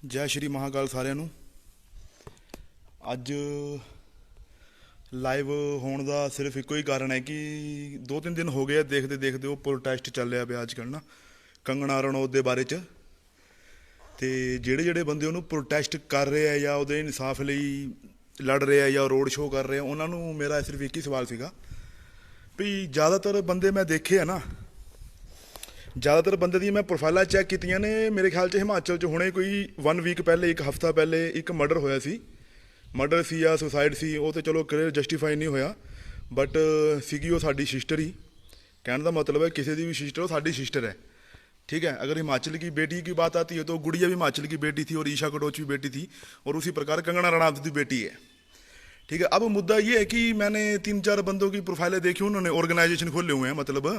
जय श्री महाकाल ਸਾਰਿਆਂ ਨੂੰ। ਅੱਜ ਲਾਈਵ ਹੋਣ ਦਾ ਸਿਰਫ ਇੱਕੋ ਹੀ ਕਾਰਨ ਹੈ ਕਿ 2-3 ਦਿਨ ਹੋ ਗਏ ਦੇਖਦੇ ਦੇਖਦੇ ਉਹ ਪ੍ਰੋਟੈਸਟ ਚੱਲ ਰਿਹਾ ਪਿਆ ਅੱਜ ਕੱਲ੍ਹ ਨਾ ਕੰਗਣਾ ਰਣੌਤ ਦੇ ਬਾਰੇ 'ਚ। ਤੇ ਜਿਹੜੇ ਬੰਦੇ ਉਹਨੂੰ ਪ੍ਰੋਟੈਸਟ ਕਰ ਰਹੇ ਆ ਜਾਂ ਉਹਦੇ ਇਨਸਾਫ ਲਈ ਲੜ ਰਹੇ ਆ ਜਾਂ ਰੋਡ ਸ਼ੋਅ ਕਰ ਰਹੇ ਆ, ਉਹਨਾਂ ਨੂੰ ਮੇਰਾ ਸਿਰਫ ਇੱਕ ਹੀ ਸਵਾਲ ਸੀਗਾ ਵੀ ਜ਼ਿਆਦਾਤਰ ਬੰਦੇ ਮੈਂ ਦੇਖੇ ਆ ਨਾ, ਜ਼ਿਆਦਾਤਰ ਬੰਦੇ ਦੀ ਮੈਂ ਪ੍ਰੋਫਾਈਲਾਂ ਚੈੱਕ ਕੀਤੀਆਂ ਨੇ। ਮੇਰੇ ਖਿਆਲ 'ਚ ਹਿਮਾਚਲ 'ਚ ਹੁਣੇ ਕੋਈ 1 ਵੀਕ ਪਹਿਲੇ, ਇੱਕ ਹਫ਼ਤਾ ਪਹਿਲੇ ਇੱਕ ਮਰਡਰ ਹੋਇਆ ਸੀ। ਮਰਡਰ ਸੀ ਜਾਂ ਸੁਸਾਈਡ ਸੀ, ਉਹ ਤਾਂ ਚਲੋ ਕਲੀਅਰ ਜਸਟੀਫਾਈ ਨਹੀਂ ਹੋਇਆ, ਬਟ ਸੀਗੀ ਉਹ ਸਾਡੀ ਸਿਸਟਰ ਹੀ। कहने का मतलब है किसी की भी सिस्टर हो, साड़ी सिस्टर है, ठीक है। अगर हिमाचल की बेटी की बात आती है तो गुड़िया भी हिमाचल की बेटी थी और ईशा कटोच भी बेटी थी, और उसी प्रकार कंगना रणावत की बेटी है, ठीक है। अब मुद्दा ये है कि मैंने 3-4 बंदों की प्रोफाइलें देखी, उन्होंने ऑर्गेनाइजेशन खोले हुए हैं, मतलब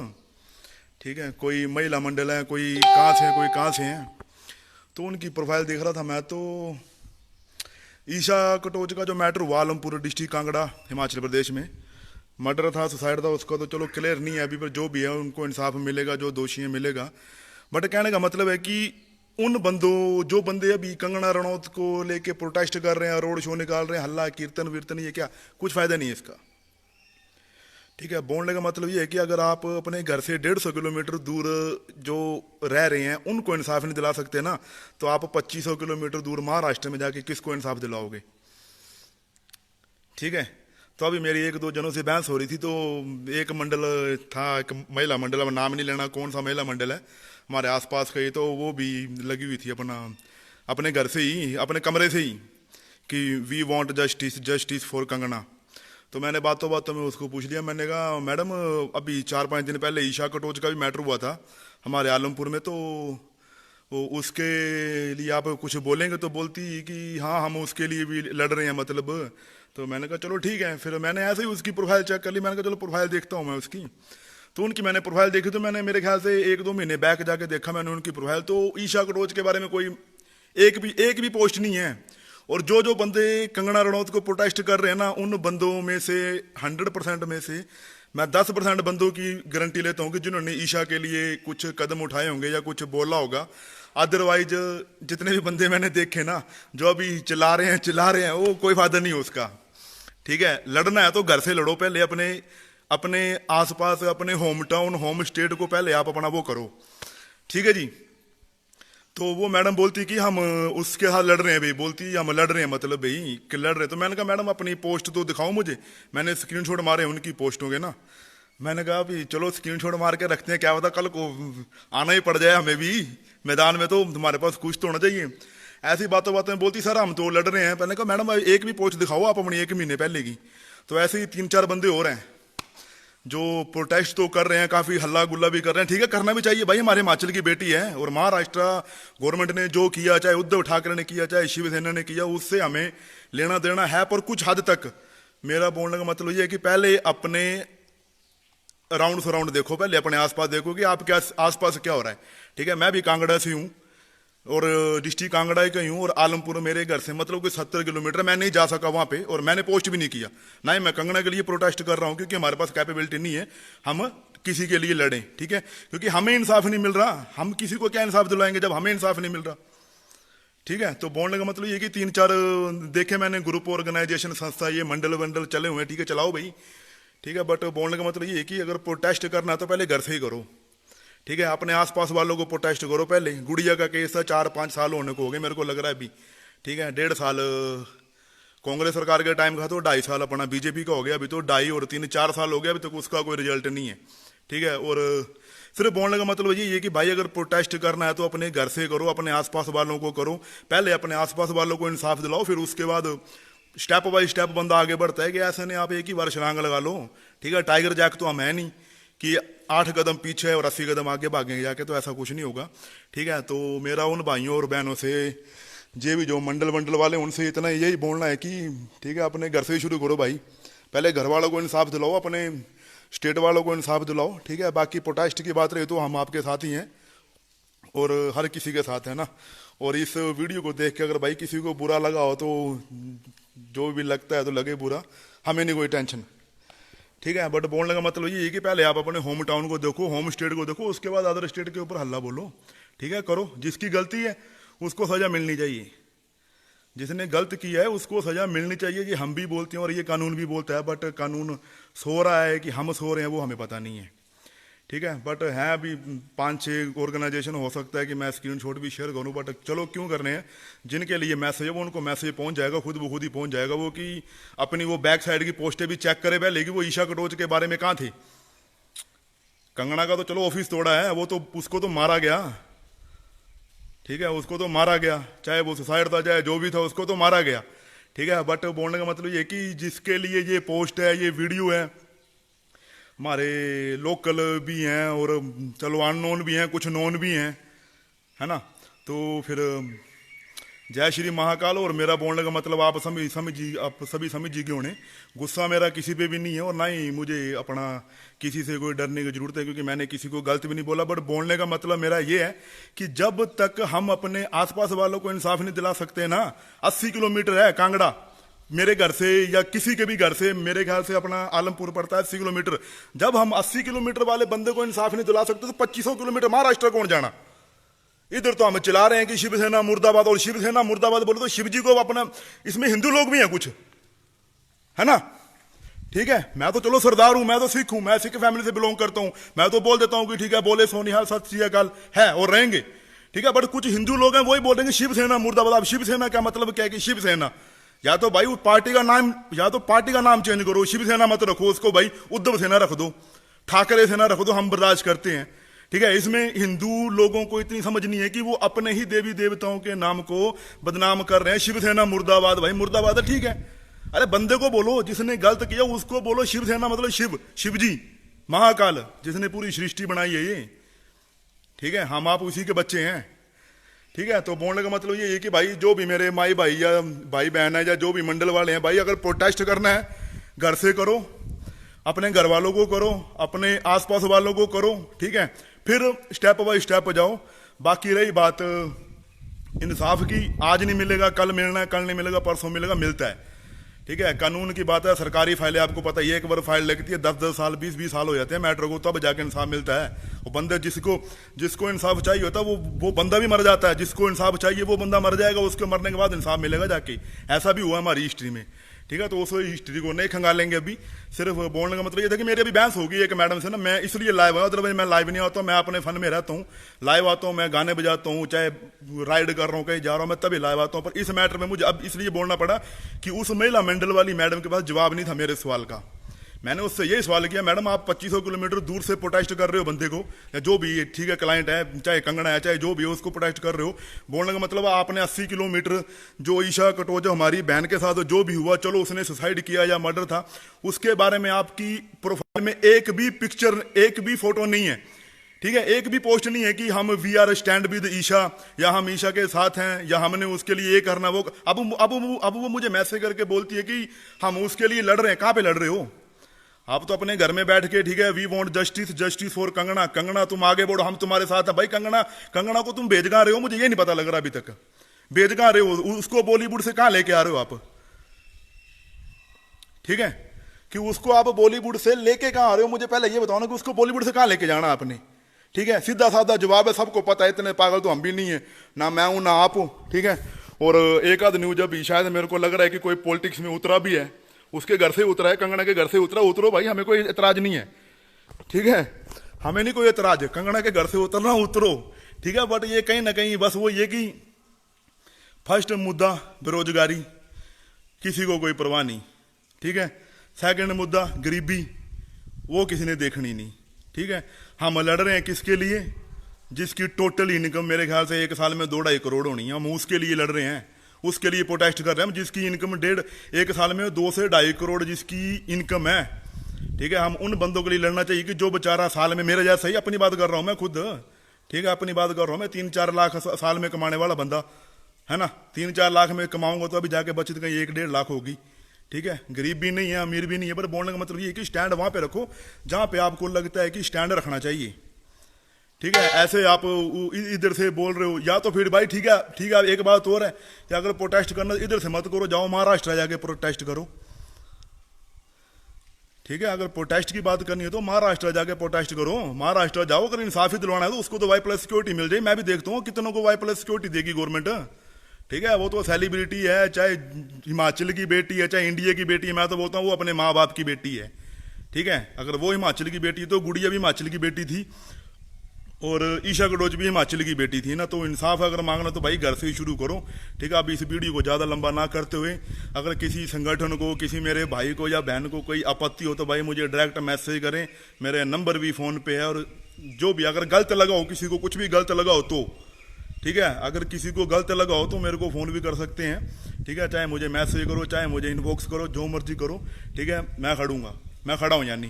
ठीक है, कोई महिला मंडल है, कोई कहाँ से है, कोई कहाँ से हैं। तो उनकी प्रोफाइल देख रहा था मैं, तो ईशा कटोच का जो मैटर हुआ आलमपुर डिस्ट्रिक्ट कांगड़ा हिमाचल प्रदेश में, मर्डर था, सुसाइड था, उसका तो चलो क्लियर नहीं है अभी, पर जो भी है उनको इंसाफ मिलेगा, जो दोषी है मिलेगा। बट कहने का मतलब है कि उन बंदों, जो बंदे अभी कंगना रनौत को लेके प्रोटेस्ट कर रहे हैं, रोड शो निकाल रहे हैं, हल्ला कीर्तन वीर्तन, ये क्या कुछ फ़ायदा नहीं है इसका, ठीक है। बोलने का मतलब ये है कि अगर आप अपने घर से 150 किलोमीटर दूर जो रह रहे हैं उनको इंसाफ नहीं दिला सकते ना, तो आप 2500 किलोमीटर दूर महाराष्ट्र में जाके किसको इंसाफ दिलाओगे, ठीक है। तो अभी मेरी 1-2 जनों से बहस हो रही थी, तो एक मंडल था, एक महिला मंडल, अब नाम नहीं लेना कौन सा महिला मंडल है हमारे आसपास का ही, तो वो भी लगी हुई थी अपने घर से ही, अपने कमरे से ही, कि we want justice, justice for Kangana. तो मैंने बातों बातों में उसको पूछ लिया, मैंने कहा मैडम अभी 4-5 दिन पहले ईशा कटोच का भी मैटर हुआ था हमारे आलमपुर में, तो उसके लिए आप कुछ बोलेंगे? तो बोलती कि हाँ हम उसके लिए भी लड़ रहे हैं, मतलब। तो मैंने कहा चलो ठीक है। फिर मैंने ऐसे ही उसकी प्रोफाइल चेक कर ली, मैंने कहा चलो प्रोफाइल देखता हूँ मैं उसकी। तो उनकी मैंने प्रोफाइल देखी, तो मैंने मेरे ख्याल से 1-2 महीने बैक जाके देखा मैंने उनकी प्रोफाइल, तो ईशा कटोच के बारे में कोई एक भी पोस्ट नहीं है। और जो बंदे कंगना रनौत को प्रोटेस्ट कर रहे हैं ना, उन बंदों में से 100% में से मैं 10% बंदों की गारंटी लेता हूँ कि जिन्होंने ईशा के लिए कुछ कदम उठाए होंगे या कुछ बोला होगा। अदरवाइज जितने भी बंदे मैंने देखे ना जो अभी चिल्ला रहे हैं वो कोई फायदा नहीं है उसका, ठीक है। लड़ना है तो घर से लड़ो, पहले अपने आसपास, अपने होम टाउन, होम स्टेट को पहले आप अपना वो करो, ठीक है जी। तो वो मैडम बोलती कि हम उसके साथ लड़ रहे हैं भाई, बोलती हम लड़ रहे हैं, मतलब भाई कि लड़ रहे हैं। तो मैंने कहा मैडम अपनी पोस्ट तो दिखाओ मुझे, मैंने स्क्रीनशॉट मारे उनकी पोस्टों के ना। मैंने कहा भाई चलो स्क्रीनशॉट मार के रखते हैं, क्या पता कल को आना ही पड़ जाए हमें भी मैदान में, तो तुम्हारे पास कुछ तो होना चाहिए। ऐसी बातों में बोलती सर हम तो लड़ रहे हैं। मैंने कहा मैडम एक भी पोस्ट दिखाओ आप अपनी 1 महीने पहले की। तो ऐसे ही 3-4 बंदे और हैं जो प्रोटेस्ट तो कर रहे हैं, काफ़ी हल्ला गुल्ला भी कर रहे हैं, ठीक है, करना भी चाहिए भाई, हमारे हिमाचल की बेटी है। और महाराष्ट्र गवर्नमेंट ने जो किया, चाहे उद्धव ठाकरे ने किया, चाहे शिवसेना ने किया, उससे हमें लेना देना है, पर कुछ हद तक। मेरा बोलने का मतलब ये है कि पहले अपने राउंड सराउंड देखो, पहले अपने आसपास देखो कि आप क्या आसपास क्या हो रहा है, ठीक है। मैं भी कांगड़ा से हूँ और डिस्ट्रिक्ट कांगड़ा का ही हूँ, और आलमपुर मेरे घर से मतलब कोई 70 किलोमीटर, मैं नहीं जा सका वहाँ पे, और मैंने पोस्ट भी नहीं किया, ना ही मैं कंगना के लिए प्रोटेस्ट कर रहा हूँ, क्योंकि हमारे पास कैपेबिलिटी नहीं है हम किसी के लिए लड़ें, ठीक है। क्योंकि हमें इंसाफ नहीं मिल रहा, हम किसी को क्या इंसाफ दिलाएंगे जब हमें इंसाफ नहीं मिल रहा, ठीक है। तो बोलने का मतलब ये कि 3-4 देखे मैंने ग्रुप, ऑर्गेनाइजेशन, संस्था, ये मंडल चले हुए हैं, ठीक है, चलाओ भाई, ठीक है। बट बोलने का मतलब ये है कि अगर प्रोटेस्ट करना है तो पहले घर से ही करो, ठीक है। अपने आसपास वालों को प्रोटेस्ट करो पहले। गुड़िया का केस था 4-5 साल होने को हो गए मेरे को लग रहा है अभी, ठीक है। 1.5 साल कांग्रेस सरकार के टाइम का, तो 2.5 साल अपना बीजेपी का हो गया, अभी तो 2.5 और 3-4 साल हो गया, अभी तक उसका कोई रिजल्ट नहीं है, ठीक है। और सिर्फ बोलने का मतलब ये है कि भाई अगर प्रोटेस्ट करना है तो अपने घर से करो, अपने आसपास वालों को करो, पहले अपने आसपास वालों को इंसाफ दिलाओ, फिर उसके बाद स्टेप बाय स्टेप बंदा आगे बढ़ता है। कि ऐसे नहीं आप एक ही बार छलांग लगा लो, ठीक है। टाइगर जैक तो हम है नहीं कि 8 कदम पीछे और 80 कदम आगे भागेंगे जाके, तो ऐसा कुछ नहीं होगा, ठीक है। तो मेरा उन भाइयों और बहनों से, जे भी जो मंडल वाले, उनसे इतना यही बोलना है कि ठीक है अपने घर से ही शुरू करो भाई, पहले घर वालों को इंसाफ दिलाओ, अपने स्टेट वालों को इंसाफ दिलाओ, ठीक है। बाकी प्रोटेस्ट की बात रही तो हम आपके साथ ही हैं और हर किसी के साथ है ना। और इस वीडियो को देख के अगर भाई किसी को बुरा लगा हो तो जो भी लगता है तो लगे बुरा, हमें नहीं कोई टेंशन, ठीक है। बट बोलने का मतलब ये है कि पहले आप अपने होम टाउन को देखो, होम स्टेट को देखो, उसके बाद अदर स्टेट के ऊपर हल्ला बोलो, ठीक है, करो। जिसकी गलती है उसको सजा मिलनी चाहिए। जिसने गलत किया है उसको सजा मिलनी चाहिए। ये हम भी बोलते हैं और ये कानून भी बोलता है, बट कानून सो रहा है कि हम सो रहे हैं वो हमें पता नहीं है, ठीक है। बट है अभी 5-6 ऑर्गेनाइजेशन, हो सकता है कि मैं स्क्रीनशॉट भी शेयर करूं, बट चलो क्यों करने हैं। जिनके लिए मैसेज है वो उनको मैसेज पहुंच जाएगा, खुद ब खुद ही पहुंच जाएगा। वो कि अपनी वो बैक साइड की पोस्टें भी चेक करे पहले कि वो ईशा कटोच के बारे में कहाँ थे। कंगना का तो चलो ऑफिस तोड़ा है, वो तो उसको तो मारा गया, ठीक है, उसको तो मारा गया, चाहे वो सुसाइड था चाहे जो भी था, उसको तो मारा गया, ठीक है। बट बोलने का मतलब ये कि जिसके लिए ये पोस्ट है, ये वीडियो है, हमारे लोकल भी हैं और चलो अननोन भी हैं, कुछ नोन भी हैं, है ना। तो फिर जय श्री महाकाल। और मेरा बोलने का मतलब आप सभी समझिए होने, गुस्सा मेरा किसी पे भी नहीं है और ना ही मुझे अपना किसी से कोई डरने की जरूरत है, क्योंकि मैंने किसी को गलत भी नहीं बोला। बट बोलने का मतलब मेरा ये है कि जब तक हम अपने आसपास वालों को इंसाफ नहीं दिला सकते ना, 80 किलोमीटर है कांगड़ा मेरे घर से या किसी के भी घर से, मेरे ख्याल से अपना आलमपुर पड़ता है 80 किलोमीटर। जब हम 80 किलोमीटर वाले बंदे को इंसाफ नहीं दिला सकते तो 2500 किलोमीटर महाराष्ट्र कौन जाना। इधर तो हम चिल्ला रहे हैं कि शिवसेना मुर्दाबाद, और शिवसेना मुर्दाबाद बोले तो शिव जी को अपना, इसमें हिंदू लोग भी हैं कुछ, है ना, ठीक है। मैं तो चलो सरदार हूं, मैं तो सिख हूं, मैं सिख फैमिली से बिलोंग करता हूं, मैं तो बोल देता हूं कि ठीक है, बोले सोनिहाल सत श्री अकाल है और रहेंगे, ठीक है। बट कुछ हिंदू लोग हैं वही बोलेंगे शिवसेना मुर्दाबाद। अब शिवसेना का मतलब क्या है कि शिवसेना, या तो भाई पार्टी का नाम, या तो पार्टी का नाम चेंज करो, शिवसेना मत रखो उसको, भाई उद्धव सेना रख दो, ठाकरे सेना रख दो, हम बर्दाश्त करते हैं, ठीक है। इसमें हिंदू लोगों को इतनी समझ नहीं है कि वो अपने ही देवी देवताओं के नाम को बदनाम कर रहे हैं। शिवसेना मुर्दाबाद, भाई मुर्दाबाद है, ठीक है। अरे बंदे को बोलो, जिसने गलत किया उसको बोलो शिवसेना मतलब शिव जी महाकाल, जिसने पूरी सृष्टि बनाई है ये, ठीक है। हम आप उसी के बच्चे हैं, ठीक है। तो बोलने का मतलब ये है कि भाई जो भी मेरे माई भाई या भाई बहन है या जो भी मंडल वाले हैं, भाई अगर प्रोटेस्ट करना है घर से करो, अपने घर वालों को करो, अपने आसपास वालों को करो, ठीक है। फिर स्टेप बाय स्टेप जाओ। बाकी रही बात इंसाफ की, आज नहीं मिलेगा कल मिलना है, कल नहीं मिलेगा परसों मिलेगा, मिलता है, ठीक है। कानून की बात है, सरकारी फाइलें आपको पता है, एक बार फाइल लगती है 10-10 साल 20-20 साल हो जाते हैं मैटर को, तब जाके इंसाफ मिलता है। वो बंदे जिसको इंसाफ चाहिए होता है वो बंदा भी मर जाता है, जिसको इंसाफ चाहिए वो बंदा मर जाएगा, उसके मरने के बाद इंसाफ मिलेगा जाके। ऐसा भी हुआ हमारी हिस्ट्री में, ठीक है। तो उस हिस्ट्री को नहीं खंगालेंगे अभी। सिर्फ बोलने का मतलब ये था कि मेरी अभी बहस होगी एक मैडम से ना, मैं इसलिए लाइव आया, अदरवाइज मैं लाइव नहीं आता, मैं अपने फन में रहता हूँ, लाइव आता हूँ, मैं गाने बजाता हूँ, चाहे राइड कर रहा हूँ, कहीं जा रहा हूँ, मैं तभी लाइव आता हूँ। पर इस मैटर में मुझे अब इसलिए बोलना पड़ा कि उस महिला मंडल वाली मैडम के पास जवाब नहीं था मेरे सवाल का। मैंने उससे यही सवाल किया, मैडम आप 2500 किलोमीटर दूर से प्रोटेस्ट कर रहे हो बंदे को, या जो भी, ठीक है, क्लाइंट है, चाहे कंगना है, चाहे जो भी है, उसको प्रोटेस्ट कर रहे हो। बोलने का मतलब आपने 80 किलोमीटर जो ईशा कटोच हमारी बहन के साथ जो भी हुआ, चलो उसने सुसाइड किया या मर्डर था, उसके बारे में आपकी प्रोफाइल में एक भी पिक्चर, एक भी फोटो नहीं है, ठीक है, एक भी पोस्ट नहीं है कि हम we are stand with Isha, या हम ईशा के साथ हैं, या हमने उसके लिए ये करना वो। अब वो मुझे मैसेज करके बोलती है कि हम उसके लिए लड़ रहे हैं। कहाँ पे लड़ रहे हो आप? तो अपने घर में बैठ के, ठीक है, we want justice, justice for Kangana, Kangana तुम आगे बढ़ो, हम तुम्हारे साथ है। भाई कंगना को तुम भेज कहाँ रहे हो, मुझे ये नहीं पता लग रहा अभी तक, भेज कहाँ रहे हो उसको, बॉलीवुड से कहाँ लेके आ रहे हो आप, ठीक है, कि उसको आप बॉलीवुड से लेके कहाँ आ रहे हो, मुझे पहले ये बताओ ना कि उसको बॉलीवुड से कहाँ लेके जाना आपने, ठीक है। सीधा साधा जवाब है, सबको पता है, इतने पागल तो हम भी नहीं है, ना मैं हूं ना आप हूं, ठीक है। और एक आध न्यूज अभी शायद मेरे को लग रहा है कि कोई पॉलिटिक्स में उतरा भी है, उसके घर से उतरा है, कंगना के घर से उतरा, उतरो भाई, हमें कोई एतराज नहीं है, ठीक है, हमें नहीं कोई एतराज, कंगना के घर से उतरना उतरो, ठीक है। बट ये कहीं ना कहीं बस वो ये कि फर्स्ट मुद्दा बेरोजगारी, किसी को कोई परवाह नहीं, ठीक है। सेकंड मुद्दा गरीबी, वो किसी ने देखनी नहीं, ठीक है। हम लड़ रहे हैं किसके लिए? जिसकी टोटल इनकम मेरे ख्याल से एक साल में 2-2.5 करोड़ होनी है, हम उसके लिए लड़ रहे हैं, उसके लिए प्रोटेस्ट कर रहे हैं। जिसकी इनकम एक साल में 2 से 2.5 करोड़ जिसकी इनकम है, ठीक है, हम उन बंदों के लिए लड़ना चाहिए कि जो बेचारा साल में, मेरे जैसा ही, अपनी बात कर रहा हूं मैं खुद, ठीक है, अपनी बात कर रहा हूं मैं, 3-4 लाख साल में कमाने वाला बंदा है ना, 3-4 लाख में कमाऊंगा तो अभी जाके बचत कहीं 1-1.5 लाख होगी, ठीक है। गरीब भी नहीं है, अमीर भी नहीं है, पर बोलने का मतलब ये है कि स्टैंड वहां पे रखो जहां पे आपको लगता है कि स्टैंड रखना चाहिए, ठीक है। ऐसे आप इधर से बोल रहे हो, या तो फिर भाई ठीक है, एक बात और है कि अगर प्रोटेस्ट करना इधर से मत करो, जाओ महाराष्ट्र जाके प्रोटेस्ट करो, ठीक है, अगर प्रोटेस्ट की बात करनी है तो महाराष्ट्र जाके प्रोटेस्ट करो, महाराष्ट्र जाओ, अगर इंसाफी दिलवाना है तो उसको तो वाई प्लस सिक्योरिटी मिल जाए। मैं भी देखता हूँ कितनों को वाई प्लस सिक्योरिटी देगी गवर्नमेंट। ठीक है, वो तो सेलिब्रिटी है, चाहे हिमाचल की बेटी है, चाहे इंडिया की बेटी है, मैं तो बोलता हूँ वो अपने माँ बाप की बेटी है। ठीक है, अगर वो हिमाचल की बेटी है तो गुड़िया भी हिमाचल की बेटी थी और ईशा कटोच भी हिमाचल की बेटी थी ना। तो इंसाफ अगर मांगना तो भाई घर से ही शुरू करो। ठीक है, अब इस वीडियो को ज़्यादा लंबा ना करते हुए, अगर किसी संगठन को, किसी मेरे भाई को या बहन को कोई आपत्ति हो तो भाई मुझे डायरेक्ट मैसेज करें, मेरे नंबर भी फ़ोन पे है। और जो भी अगर गलत लगा हो, किसी को कुछ भी गलत लगा हो तो ठीक है, अगर किसी को गलत लगा हो तो मेरे को फ़ोन भी कर सकते हैं। ठीक है, चाहे मुझे मैसेज करो, चाहे मुझे इनबॉक्स करो, जो मर्जी करो। ठीक है, मैं खड़ा हूँ यानी।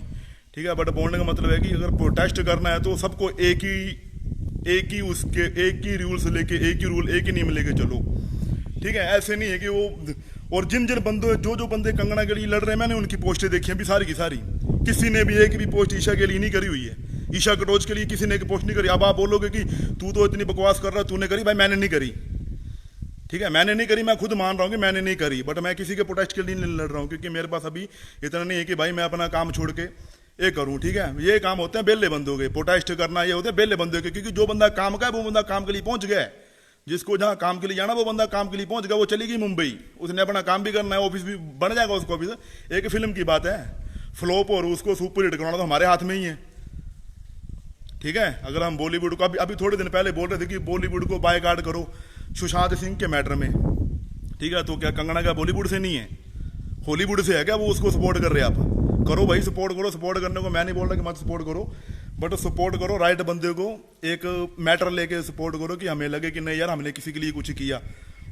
ठीक है, बट बोलने का मतलब है कि अगर प्रोटेस्ट करना है तो सबको एक ही रूल्स लेके, एक ही रूल, एक ही नियम लेके चलो। ठीक है, ऐसे नहीं है कि वो, और जिन बंदों, जो बंदे कंगना के लिए लड़ रहे हैं, मैंने उनकी पोस्टें देखी हैं भी सारी की सारी। किसी ने भी एक भी पोस्ट ईशा के लिए नहीं करी हुई है, ईशा कटोच के लिए किसी ने एक पोस्ट नहीं करी। अब आप बोलोगे कि तू तो इतनी बकवास कर रहा है, तूने करी? भाई मैंने नहीं करी। ठीक है, मैंने नहीं करी, मैं खुद मान रहा हूँ कि मैंने नहीं करी, बट मैं किसी के प्रोटेस्ट के लिए नहीं लड़ रहा हूँ, क्योंकि मेरे पास अभी इतना नहीं है कि भाई मैं अपना काम छोड़ के ये करूं। ठीक है, ये काम होते हैं बेले बंदों के, प्रोटेस्ट करना ये होते हैं बेले बंदों के, क्योंकि जो बंदा काम का है वो बंदा काम के लिए पहुंच गया है। जिसको जहां काम के लिए जाना वो बंदा काम के लिए पहुंच गया, वो चली गई मुंबई, उसने अपना काम भी करना है, ऑफिस भी बन जाएगा उसको ऑफिस। एक फिल्म की बात है, फ्लॉप और उसको सुपर हिट करवाना तो हमारे हाथ में ही है। ठीक है, अगर हम बॉलीवुड को अभी थोड़े दिन पहले बोल रहे थे कि बॉलीवुड को बायकॉट करो सुशांत सिंह के मैटर में। ठीक है, तो क्या कंगना का बॉलीवुड से नहीं है, हॉलीवुड से है क्या? वो उसको सपोर्ट कर रहे हैं। आप करो भाई, सपोर्ट करो। सपोर्ट करने को मैं नहीं बोल रहा कि मत सपोर्ट करो, बट सपोर्ट करो राइट बंदे को, एक मैटर लेके सपोर्ट करो कि हमें लगे कि नहीं यार हमने किसी के लिए कुछ किया।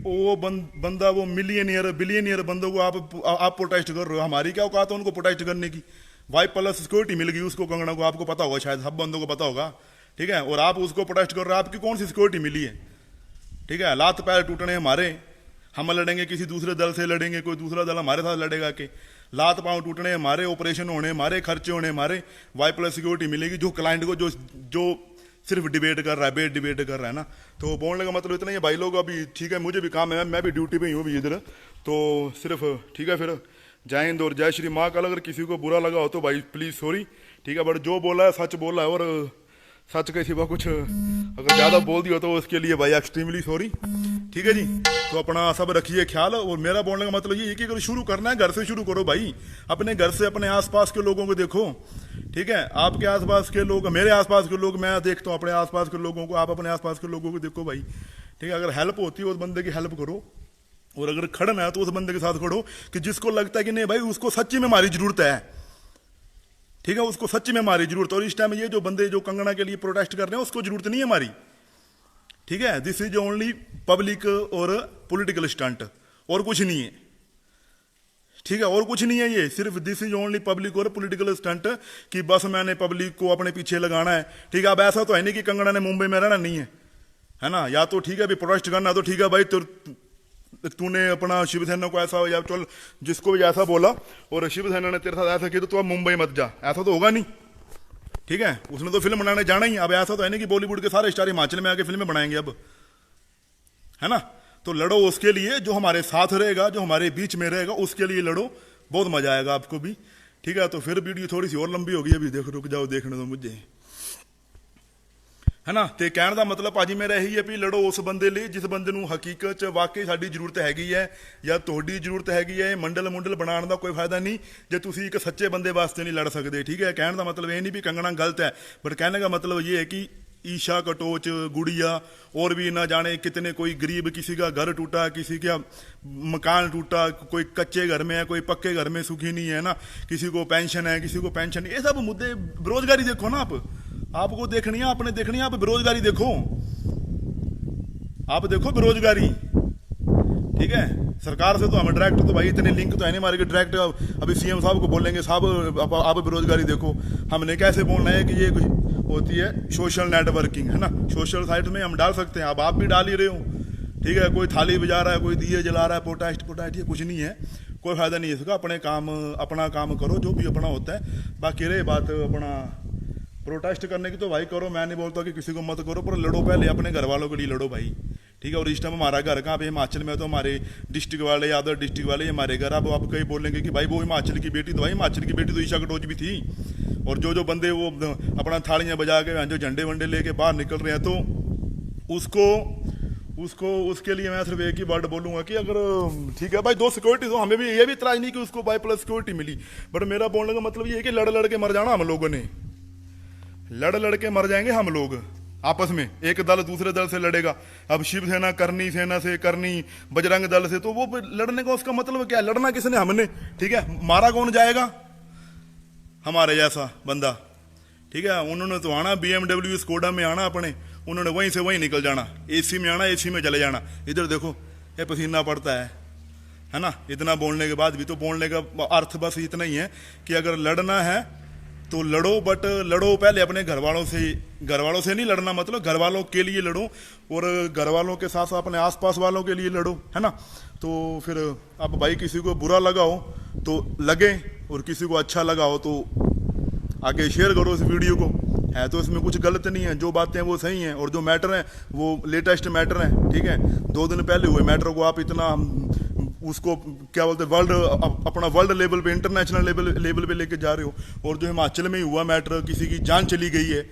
वो बंदा, वो मिलियनियर बिलियनियर बंदों को आप प्रोटेस्ट कर रहे हो। हमारी क्या औकात है उनको प्रोटेस्ट करने की? वाई प्लस सिक्योरिटी मिल गई उसको, कंगना को, आपको पता होगा, शायद सब बंदों को पता होगा। ठीक है, और आप उसको प्रोटेस्ट कर रहे हो, आपकी कौन सी सिक्योरिटी मिली है? ठीक है, लात पैर टूटने हमारे, हम लड़ेंगे किसी दूसरे दल से लड़ेंगे, कोई दूसरा दल हमारे साथ लड़ेगा कि लात पांव टूटने हमारे, ऑपरेशन होने हमारे, खर्चे होने हमारे, वाई प्लस सिक्योरिटी मिलेगी जो क्लाइंट को, जो सिर्फ डिबेट कर रहा है, बेट डिबेट कर रहा है ना। तो बोलने का मतलब इतना ही है भाई लोग। अभी ठीक है, मुझे भी काम है, मैं भी ड्यूटी पे ही हूँ अभी इधर, तो सिर्फ ठीक है, फिर जय हिंद और जय श्री महाकाल। अगर किसी को बुरा लगा हो तो भाई प्लीज़ सॉरी। ठीक है, बट जो बोला है सच बोला है, और सच के सिवा कुछ अगर ज़्यादा बोल दिया तो उसके लिए भाई एक्सट्रीमली सॉरी। ठीक है जी, तो अपना सब रखिए ख्याल। और मेरा बोलने का मतलब ये है कि अगर शुरू करना है घर से शुरू करो भाई, अपने घर से, अपने आसपास के लोगों को देखो। ठीक है, आपके आसपास के लोग, मेरे आसपास के लोग, मैं देखता हूँ अपने आसपास के लोगों को, आप अपने आसपास के लोगों को देखो भाई। ठीक है, अगर हेल्प होती है उस बंदे की हेल्प करो, और अगर खड़ना है तो उस बंदे के साथ खड़ो कि जिसको लगता है कि नहीं भाई उसको सच्ची में हमारी जरूरत है। ठीक है, उसको सच्ची में हमारी जरूरत है। और इस टाइम ये जो बंदे जो कंगना के लिए प्रोटेस्ट कर रहे हैं उसको जरूरत नहीं है हमारी। ठीक है, दिस इज ओनली पब्लिक और पॉलिटिकल स्टंट, और कुछ नहीं है। ठीक है, और कुछ नहीं है, ये सिर्फ दिस इज ओनली पब्लिक और पॉलिटिकल स्टंट कि बस मैंने पब्लिक को अपने पीछे लगाना है। ठीक है, अब ऐसा तो है नहीं कि कंगना ने मुंबई में रहना नहीं है ना। या तो ठीक है अभी प्रोटेस्ट करना तो ठीक है भाई, तूने अपना शिवसेना को ऐसा, या चल जिसको भी ऐसा बोला और शिवसेना ने तेरे साथ ऐसा किया तो तू अब मुंबई मत जा, ऐसा तो होगा नहीं। ठीक है, उसने तो फिल्म बनाने जाना ही। अब ऐसा तो है नहीं कि बॉलीवुड के सारे स्टार हिमाचल में आके फिल्में बनाएंगे अब, है ना। तो लड़ो उसके लिए, जो हमारे साथ रहेगा, जो हमारे बीच में रहेगा, उसके लिए लड़ो, बहुत मजा आएगा आपको भी। ठीक है, तो फिर वीडियो थोड़ी सी और लंबी होगी अभी, देखो रुक जाओ देखने दो मुझे, है ना। तो कहने का मतलब भाजी मेरा यही है भी लड़ो उस बंदे लिए जिस बंदे ਨੂੰ हकीकत च वाकई साडी जरूरत हैगी है या ਤੁਹਾਡੀ जरूरत हैगी है। मंडल मुंडल बनाने का कोई फायदा नहीं जे तुसी एक सच्चे बंदे वास्ते नहीं लड़ सकते। ठीक है, कहने का मतलब ये नहीं भी कंगना गलत है, बट कहने का मतलब ये है कि ईशा कटोच, गुड़िया और भी ना जाने कितने, कोई गरीब किसी का घर टूटा, किसी का मकान टूटा, कोई कच्चे घर में है, कोई पक्के घर में सुखी नहीं है ना, किसी को पेंशन है, किसी को पेंशन नहीं। ये सब मुद्दे, बेरोजगारी देखो ना, आपको देखनी है, आपने देखनी है, आप बेरोजगारी देखो, आप देखो बेरोजगारी। ठीक है, सरकार से तो हम डायरेक्ट तो भाई इतने लिंक तो है नहीं हमारे कि डायरेक्ट अभी सीएम साहब को बोलेंगे साहब आप बेरोजगारी देखो। हमने कैसे बोलना है कि ये होती है सोशल नेटवर्किंग, है ना। सोशल साइट में हम डाल सकते हैं, अब आप भी डाल ही रहे हो। ठीक है, कोई थाली बजा रहा है, कोई दिए जला रहा है, प्रोटेस्ट, ये कुछ नहीं है, कोई फायदा नहीं है इसका। अपना काम करो जो भी अपना होता है। बाकी रही बात अपना प्रोटेस्ट करने की तो भाई करो, मैं नहीं बोलता कि किसी को मत करो, पर लड़ो, पहले अपने घर वालों के लिए लड़ो भाई। ठीक है। और इस टाइम हमारा घर कहाँ पे, हिमाचल में, तो हमारे डिस्ट्रिक्ट वाले या अदर डिस्ट्रिक्ट वाले हमारे घर। अब आप कहीं बोलेंगे कि भाई वो हिमाचल की बेटी, तो भाई हिमाचल की बेटी तो ईशा कटोच भी थी। और जो बंदे वो अपना थालियाँ बजा के जो झंडे वंडे लेके बाहर निकल रहे हैं, तो उसके लिए मैं सिर्फ एक ही वर्ड बोलूँगा कि अगर ठीक है भाई, दो सिक्योरिटी तो हमें भी ये भी इतराज नहीं कि उसको बाई प्लस सिक्योरिटी मिली, बट मेरा बोलने का मतलब ये है कि लड़ के मर जाना हम लोगों ने, लड़ के मर जाएंगे हम लोग आपस में। एक दल दूसरे दल से लड़ेगा, अब शिवसेना करनी सेना से करनी बजरंग दल से, तो वो लड़ने का उसका मतलब क्या है? लड़ना किसने? हमने, ठीक है। मारा कौन जाएगा? हमारे जैसा बंदा, ठीक है। उन्होंने तो आना BMW स्कोडा में आना अपने, उन्होंने वहीं से वहीं निकल जाना, AC में आना, AC में चले जाना। इधर देखो ये पसीना पड़ता है ना। इतना बोलने के बाद भी तो बोलने का अर्थ बस इतना ही है कि अगर लड़ना है तो लड़ो, बट लड़ो पहले अपने घर वालों से नहीं लड़ना, मतलब घर वालों के लिए लड़ो, और घर वालों के साथ साथ अपने आसपास वालों के लिए लड़ो, है ना। तो फिर अब भाई किसी को बुरा लगा हो तो लगे, और किसी को अच्छा लगा हो तो आगे शेयर करो इस वीडियो को, है तो इसमें कुछ गलत नहीं है, जो बातें हैं वो सही हैं, और जो मैटर है वो लेटेस्ट मैटर है, ठीक है। 2 दिन पहले हुए मैटर को आप इतना उसको क्या बोलते हैं, अपना वर्ल्ड लेवल पे, इंटरनेशनल लेवल पे लेके जा रहे हो। और जो हिमाचल में ही हुआ मैटर, किसी की जान चली गई है,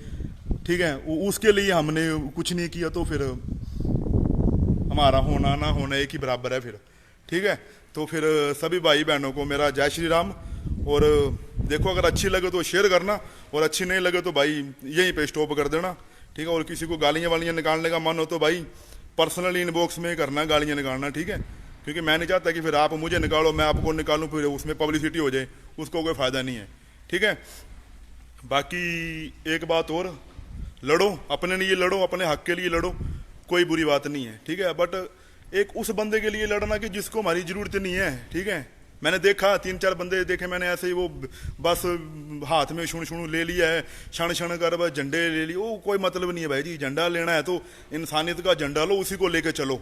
ठीक है, उसके लिए हमने कुछ नहीं किया, तो फिर हमारा होना ना होना एक ही बराबर है फिर, ठीक है। तो फिर सभी भाई बहनों को मेरा जय श्री राम। और देखो, अगर अच्छी लगे तो शेयर करना, और अच्छी नहीं लगे तो भाई यहीं पे स्टॉप कर देना, ठीक है। और किसी को गालियाँ वालियाँ निकालने का मन हो तो भाई पर्सनली इनबॉक्स में करना, गालियाँ निकालना, ठीक है। क्योंकि मैं नहीं चाहता कि फिर आप मुझे निकालो, मैं आपको निकालूं, फिर उसमें पब्लिसिटी हो जाए, उसको कोई फ़ायदा नहीं है, ठीक है। बाकी एक बात और, लड़ो अपने लिए, लड़ो अपने हक के लिए लड़ो, कोई बुरी बात नहीं है, ठीक है। बट एक उस बंदे के लिए लड़ना कि जिसको हमारी ज़रूरत नहीं है, ठीक है। मैंने देखा 3-4 बंदे देखे मैंने ऐसे ही, वो बस हाथ में शुणु ले लिया है, क्षण कर बस झंडे ले लिए, वो कोई मतलब नहीं है भाई जी। झंडा लेना है तो इंसानियत का झंडा लो, उसी को लेके चलो,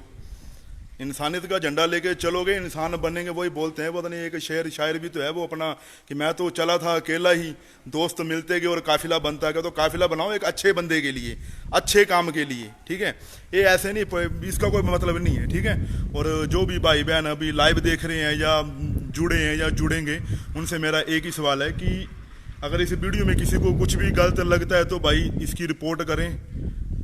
इंसानियत का झंडा लेके चलोगे इंसान बनेंगे। वही बोलते हैं, पता नहीं एक शायर भी तो है वो अपना, कि मैं तो चला था अकेला ही, दोस्त मिलते गए और काफिला बनता गया। तो काफिला बनाओ एक अच्छे बंदे के लिए, अच्छे काम के लिए, ठीक है। ये ऐसे नहीं, इसका कोई मतलब नहीं है, ठीक है। और जो भी भाई बहन अभी लाइव देख रहे हैं या जुड़े हैं या जुड़ेंगे, उनसे मेरा एक ही सवाल है कि अगर इस वीडियो में किसी को कुछ भी गलत लगता है तो भाई इसकी रिपोर्ट करें,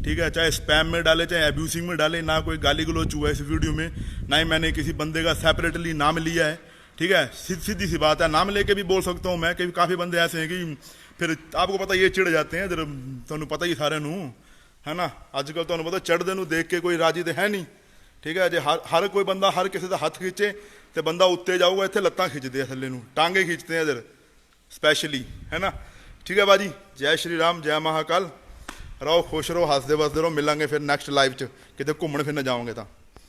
ठीक है। चाहे स्पैम में डाले, चाहे अब्यूसिंग में डाले। ना कोई गाली गलौच हुआ है इस वीडियो में, ना ही मैंने किसी बंदे का सेपरेटली नाम लिया है, ठीक है। सीधी सी बात है, नाम लेके भी बोल सकता हूँ मैं, कि काफ़ी बंदे ऐसे हैं कि फिर आपको पता ये चिढ़ जाते हैं, तुहानू पता ही सारे नू, है ना। अजकल तुहानू पता चढ़दे नू देख के कोई राजी तो है नहीं, ठीक है। जे हर कोई बंदा हर किसी का हाथ खींचे तो बंदा उत्ते जाऊगा, इतने लत्तां खिंचते हैं थल्ले नू, टांगे खींचते हैं इधर स्पैशली, है ना। ठीक है बाजी, जय श्री राम, जय महाकाल। रहो खुश रहो, हसदे बसदे रहो। मिलांगे फिर नैक्सट लाइव च, किते घूमण फिरन जाओगे तो।